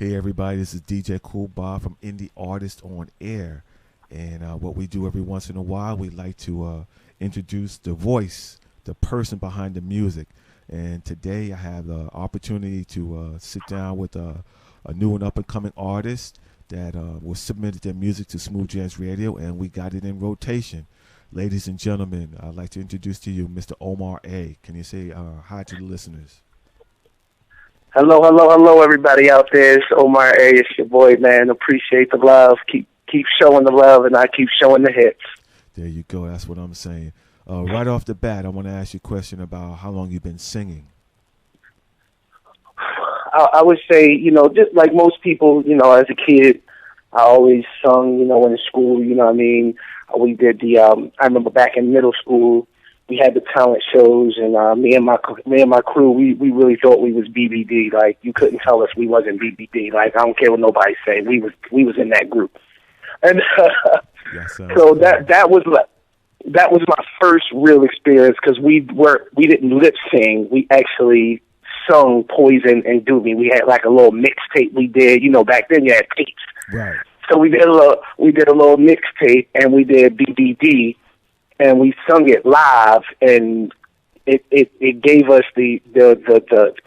Hey everybody, this is DJ Koolbob from Indie Artist on Air. And what we do every once in a while, we like to introduce the voice, the person behind the music. And today I have the opportunity to sit down with a new and up-and-coming artist that was submitted their music to Smooth Jazz Radio, and we got it in rotation. Ladies and gentlemen, I'd like to introduce to you Mr. Omar A. Can you say hi to the listeners? Hello, everybody out there. It's Omar A. It's your boy, man. Appreciate the love. Keep showing the love, and I keep showing the hits. There you go. That's what I'm saying. Right off the bat, I want to ask you a question about how long you've been singing. I would say, just like most people, as a kid, I always sung, in school, you know what I mean? We did I remember back in middle school, we had the talent shows, and me and my crew, we really thought we was BBD. Like, you couldn't tell us we wasn't BBD. Like, I don't care what nobody say. We was in that group. And so that was my first real experience, because we didn't lip sing. We actually sung Poison and Do Me. We had like a little mixtape we did. Back then you had tapes. Right. So we did a little mixtape, and we did BBD, and we sung it live, and it gave us the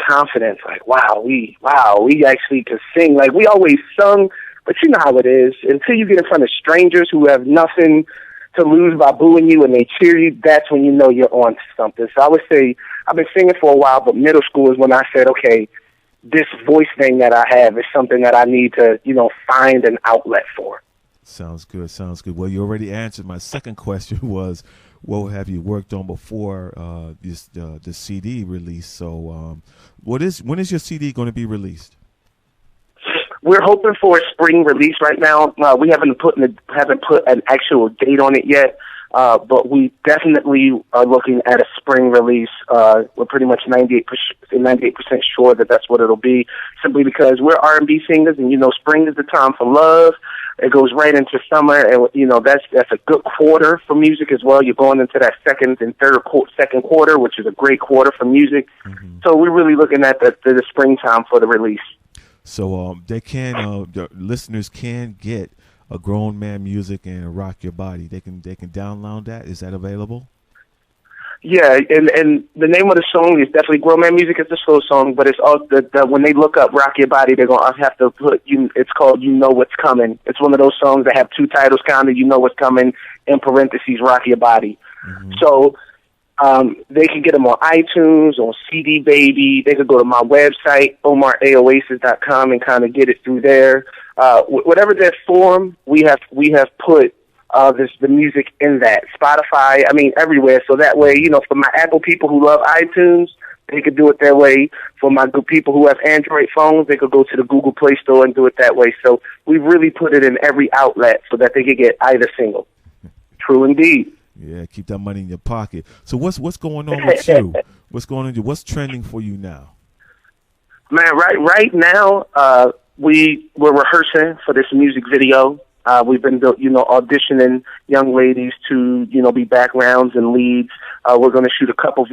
confidence. Like, wow, we actually could sing. Like, we always sung, but you know how it is. Until you get in front of strangers who have nothing to lose by booing you and they cheer you, that's when you know you're on something. So I would say I've been singing for a while, but middle school is when I said, okay, this voice thing that I have is something that I need to, find an outlet for. Sounds good. Well, you already answered my second question was, what have you worked on before the CD release? So when is your CD going to be released? We're hoping for a spring release right now. We haven't put an actual date on it yet, but we definitely are looking at a spring release. We're pretty much 98% sure that that's what it'll be, simply because we're R&B singers, and spring is the time for love. It goes right into summer, and that's a good quarter for music as well. You're going into that second quarter, which is a great quarter for music. Mm-hmm. So we're really looking at the springtime for the release. So the listeners can get a Grown Man Music and Rock Your Body. They can download that. Is that available? Yeah, and the name of the song is definitely Grown Man Music. It's a slow song, but it's all when they look up Rock Your Body, they're gonna have to put it's called You Know What's Coming. It's one of those songs that have two titles, kind of. You Know What's Coming, in parentheses, Rock Your Body. Mm-hmm. So they can get them on iTunes, on CD Baby. They could go to my website, omaraoasis.com, and kind of get it through there. Whatever their form, we have put the music in that. Spotify, everywhere. So that way, for my Apple people who love iTunes, they could do it that way. For my good people who have Android phones, they could go to the Google Play Store and do it that way. So we've really put it in every outlet so that they could get either single. True indeed. Yeah, keep that money in your pocket. So what's going on with you? What's going on with you? What's trending for you now? Man, right now, we're rehearsing for this music video. We've been, auditioning young ladies to, be backgrounds and leads. We're going to shoot a couple of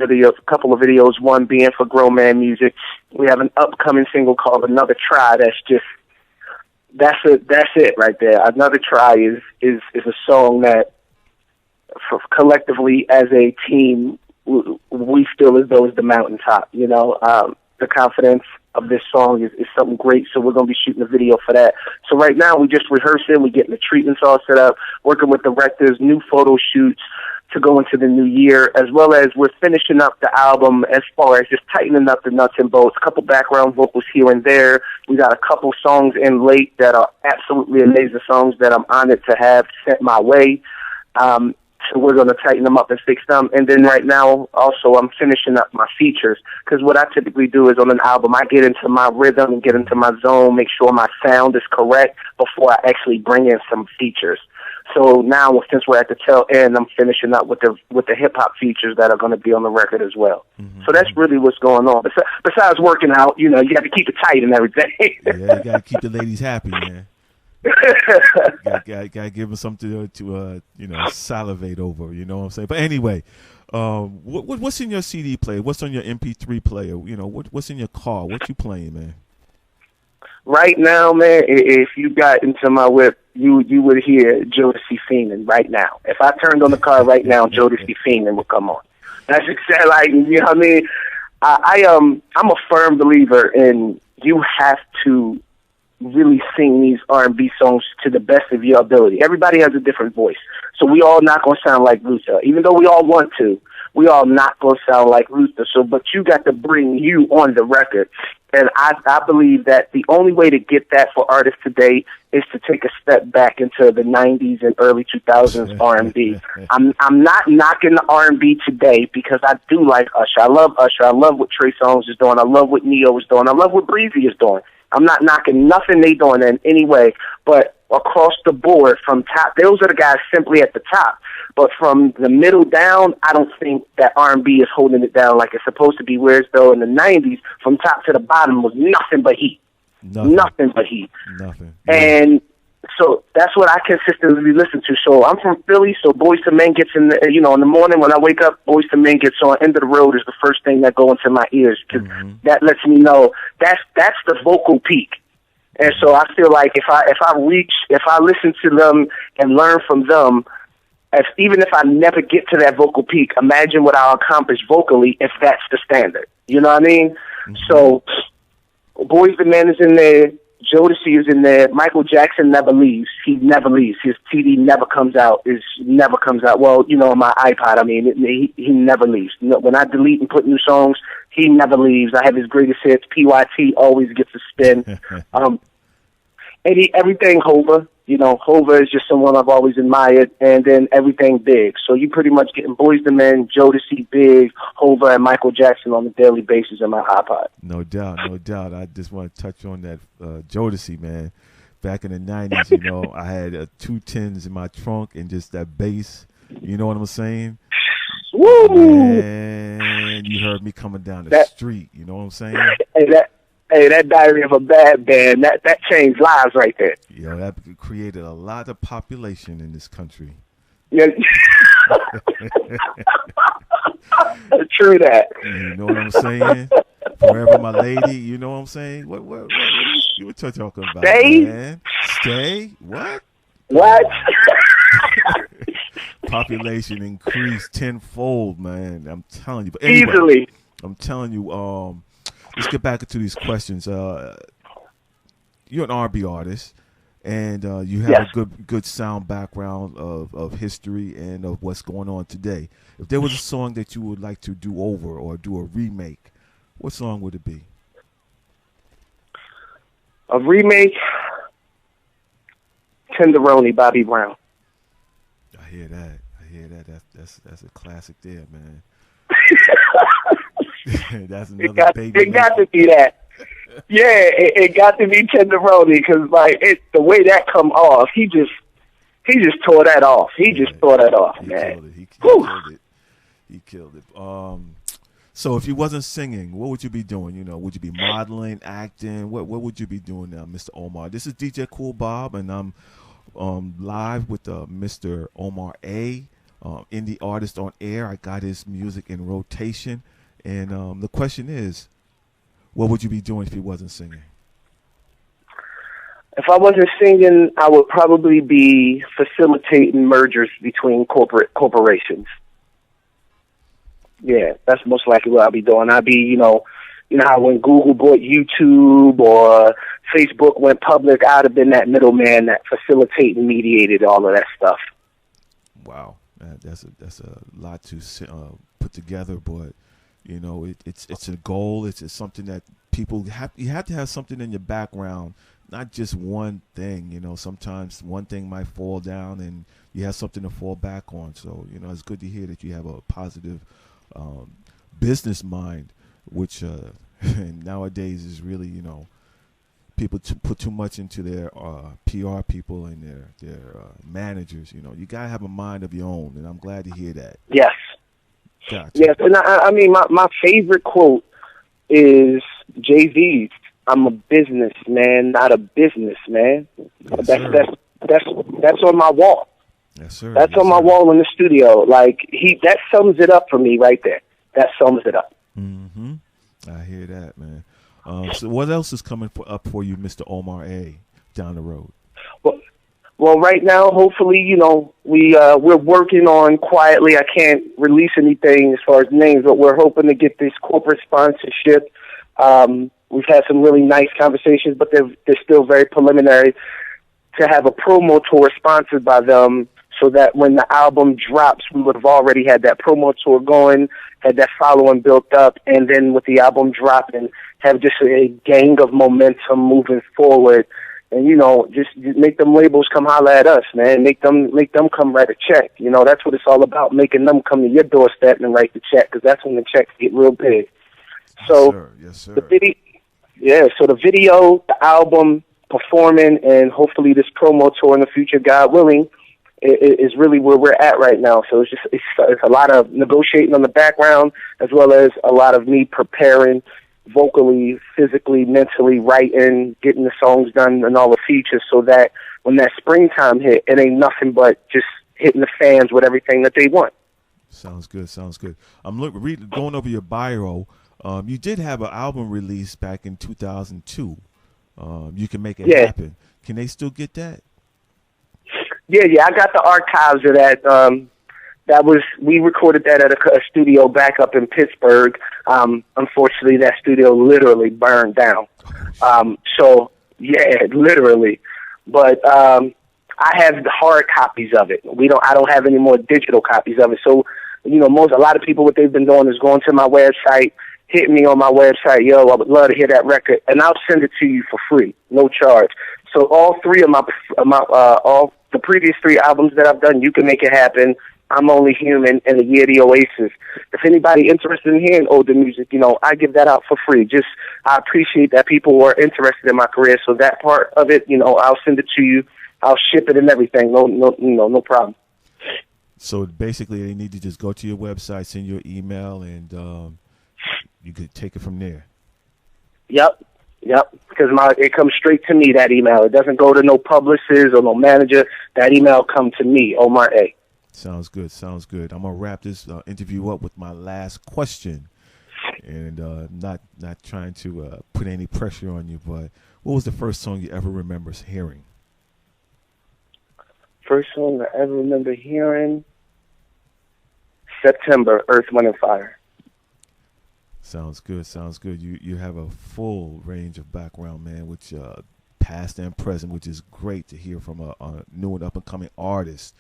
videos, one being for Grown Man Music. We have an upcoming single called Another Try. That's it right there. Another Try is a song that, collectively as a team, we feel as though it's the mountaintop. The confidence of this song is something great, so we're going to be shooting a video for that. So right now we're just rehearsing, we're getting the treatments all set up, working with directors, new photo shoots to go into the new year, as well as we're finishing up the album as far as just tightening up the nuts and bolts, a couple background vocals here and there. We got a couple songs in late that are absolutely amazing songs that I'm honored to have sent my way. So we're going to tighten them up and fix them. And then right now, also, I'm finishing up my features. Because what I typically do is on an album, I get into my rhythm, get into my zone, make sure my sound is correct before I actually bring in some features. So now, since we're at the tail end, I'm finishing up with the hip-hop features that are going to be on the record as well. Mm-hmm. So that's really what's going on. Besides working out, you have to keep it tight and everything. Yeah, you got to keep the ladies happy, man. Gotta give them something to salivate over. You know what I'm saying? But anyway, what's in your CD player? What's on your MP3 player? What's in your car? What you playing, man? Right now, man, if you got into my whip, you would hear Jodeci Fiendin' right now. If I turned on the car right now, Jodeci Fiendin' would come on. That's exactly like, you know what I mean? I'm a firm believer in you have to really sing these R&B songs to the best of your ability. Everybody has a different voice, so we all not gonna sound like Luther, even though we all want to. We all not gonna sound like Luther. So, but you got to bring you on the record, and I believe that the only way to get that for artists today is to take a step back into the '90s and early 2000s R&B. I'm not knocking the R&B today because I do like Usher. I love Usher. I love what Trey Songz is doing. I love what Neo is doing. I love what Breezy is doing. I'm not knocking nothing they doing in any way, but across the board from top, those are the guys simply at the top. But from the middle down, I don't think that R&B is holding it down like it's supposed to be. Whereas though in the '90s, from top to the bottom was nothing but heat, nothing but heat. Nothing. And so that's what I consistently listen to. So I'm from Philly, so Boyz II Men gets in the, in the morning when I wake up, Boyz II Men gets on. End of the Road is the first thing that go into my ears because that lets me know that's the vocal peak. And so I feel like if I listen to them and learn from them, even if I never get to that vocal peak, imagine what I'll accomplish vocally if that's the standard. You know what I mean? So Boyz II Men is in there. Jodeci is in there. Michael Jackson never leaves. He never leaves. His CD never comes out. Well, on my iPod, I mean, he never leaves. When I delete and put new songs, he never leaves. I have his greatest hits. PYT always gets a spin. Everything Hova. Hova is just someone I've always admired, and then everything Big. So you pretty much getting Boyz II Men, Jodeci, Big, Hova, and Michael Jackson on a daily basis in my iPod. No doubt. I just want to touch on that Jodeci, man. Back in the '90s, I had 2 tins in my trunk and just that bass. You know what I'm saying? Woo! And you heard me coming down the street. You know what I'm saying? Hey, that Diary of a Bad Man, that changed lives right there. Yeah, that created a lot of population in this country. Yeah. True that. You know what I'm saying? Forever My Lady, you know what I'm saying? What you were talking about, man? Stay? What? Population increased tenfold, man. I'm telling you. But anyway, easily. I'm telling you, let's get back into these questions. You're an R&B artist, and you have a good sound background of history and of what's going on today. If there was a song that you would like to do over or do a remake, what song would it be? A remake, Tenderoni, Bobby Brown. I hear that. That's a classic there, man. That's another baby. It got to be that. Yeah, it got to be Tenderoni because the way that come off, he just tore that off. He tore that off, man. He killed it. So if you wasn't singing, what would you be doing? Would you be modeling, acting? What would you be doing now, Mr. Omar? This is DJ Koolbob, and I'm live with Mr. Omar A, indie artist on air. I got his music in rotation. And the question is, what would you be doing if you wasn't singing? If I wasn't singing, I would probably be facilitating mergers between corporations. Yeah, that's most likely what I'll be doing. I'd be, you know how when Google bought YouTube or Facebook went public, I'd have been that middleman that facilitated and mediated all of that stuff. Wow, that's a lot to put together, but it's a goal. It's something that people you have to have something in your background, not just one thing. Sometimes one thing might fall down and you have something to fall back on. So it's good to hear that you have a positive business mind, which nowadays is really people put too much into their PR people and their managers. You gotta have a mind of your own, and I'm glad to hear that. Yes. Gotcha. Yes, and I mean my favorite quote is Jay-Z's. I'm a businessman, not a businessman. Yes, that's on my wall. Yes, sir. That's on my wall in the studio. That sums it up for me right there. That sums it up. Mm-hmm. I hear that, man. So what else is coming up for you, Mr. Omar A, down the road? Well, well, right now, hopefully, we're working on quietly. I can't release anything as far as names, but we're hoping to get this corporate sponsorship. We've had some really nice conversations, but they're still very preliminary, to have a promo tour sponsored by them, so that when the album drops, we would have already had that promo tour going, had that following built up, and then with the album dropping, have just a gang of momentum moving forward. And, just make them labels come holler at us, man. Make them come write a check. That's what it's all about, making them come to your doorstep and write the check, because that's when the checks get real big. So Yes, sir. the video, the album, performing, and hopefully this promo tour in the future, God willing, is really where we're at right now. So it's a lot of negotiating on the background, as well as a lot of me preparing vocally, physically, mentally, writing, getting the songs done and all the features, so that when that springtime hit, it ain't nothing but just hitting the fans with everything that they want. Sounds good. I'm going over your bio. You did have an album release back in 2002. You Can Make It Happen. Can they still get that? Yeah. I got the archives of that. We recorded that at a studio back up in Pittsburgh. Unfortunately, that studio literally burned down. Literally. But I have the hard copies of it. I don't have any more digital copies of it. So, a lot of people, what they've been doing is going to my website, hitting me on my website, I would love to hear that record, and I'll send it to you for free, no charge. So all three of all the previous 3 albums that I've done, You Can Make It Happen, I'm Only Human, and A Year the Oasis. If anybody interested in hearing older music, I give that out for free. I appreciate that people are interested in my career, so that part of it, I'll send it to you. I'll ship it and everything. No problem. So basically, they need to just go to your website, send your email, and you could take it from there. Yep. Because it comes straight to me, that email. It doesn't go to no publicist or no manager. That email comes to me, Omar A. Sounds good. I'm gonna wrap this interview up with my last question, and not trying to put any pressure on you, but what was the first song you ever remember hearing? First song I ever remember hearing, September, Earth, Wind and Fire. Sounds good. You have a full range of background, man, which past and present, which is great to hear from a new and up-and-coming artist.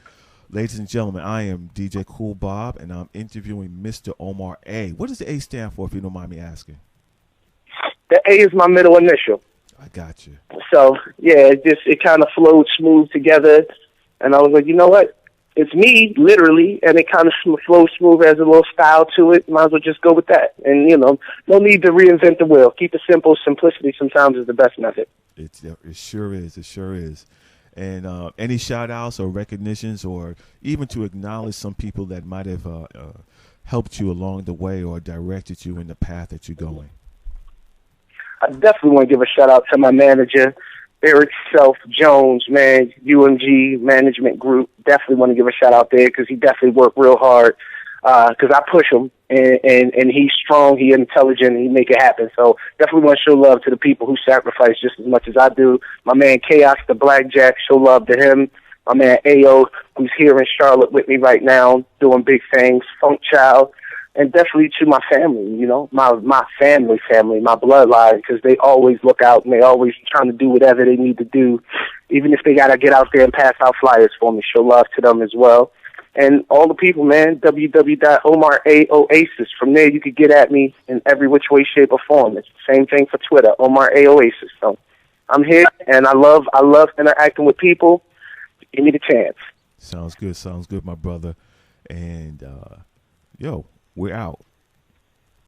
Ladies and gentlemen, I am DJ Koolbob, and I'm interviewing Mr. Omar A. What does the A stand for, if you don't mind me asking? The A is my middle initial. I got you. So, it kind of flowed smooth together, and I was like, you know what? It's me, literally, and it kind of flows smooth, has a little style to it. Might as well just go with that. And, no need to reinvent the wheel. Keep it simple. Simplicity sometimes is the best method. It sure is. And any shout-outs or recognitions, or even to acknowledge some people that might have helped you along the way or directed you in the path that you're going? I definitely want to give a shout-out to my manager, Eric Jones, man, UMG Management Group. Definitely want to give a shout-out there, because he definitely worked real hard, because I push him, and he's strong, he's intelligent, and he make it happen. So definitely want to show love to the people who sacrifice just as much as I do. My man Chaos the Blackjack, show love to him. My man Ayo, who's here in Charlotte with me right now, doing big things. Funk Child, and definitely to my family, my family, my bloodline, because they always look out, and they always trying to do whatever they need to do, even if they got to get out there and pass out flyers for me. Show love to them as well. And all the people, man, www.OmarAOasis. From there, you could get at me in every which way, shape, or form. It's the same thing for Twitter, Omar A. Oasis. So I'm here, and I love interacting with people. Give me the chance. Sounds good, my brother. And, we're out.